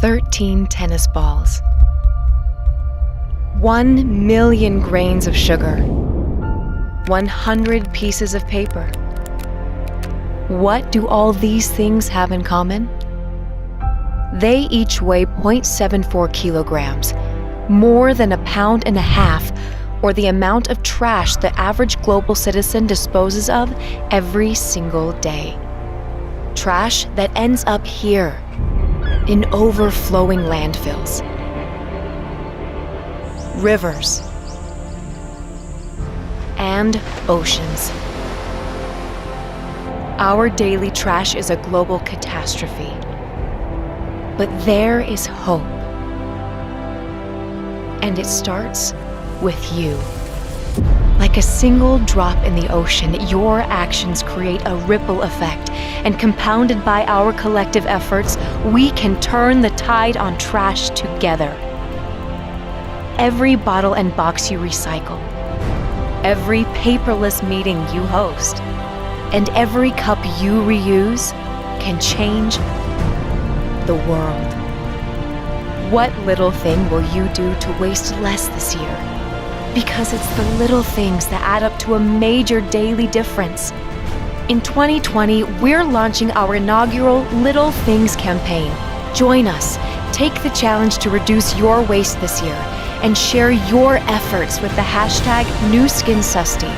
13 tennis balls, 1 million grains of sugar, 100 pieces of paper. What do all these things have in common? They each weigh 0.74 kilograms, more than 1.5 pounds, or the amount of trash the average global citizen disposes of every single day. Trash that ends up here, in overflowing landfills, rivers, and oceans. Our daily trash is a global catastrophe. But there is hope. And it starts with you. Like a single drop in the ocean, your actions create a ripple effect, and compounded by our collective efforts, we can turn the tide on trash together. Every bottle and box you recycle, every paperless meeting you host, and every cup you reuse can change the world. What little thing will you do to waste less this year? Because it's the little things that add up to a major daily difference. In 2020, we're launching our inaugural Little Things campaign. Join us. Take the challenge to reduce your waste this year and share your efforts with the hashtag NuSkinSusty.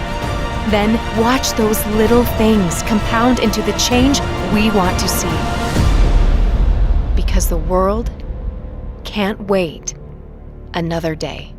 Then watch those little things compound into the change we want to see. Because the world can't wait another day.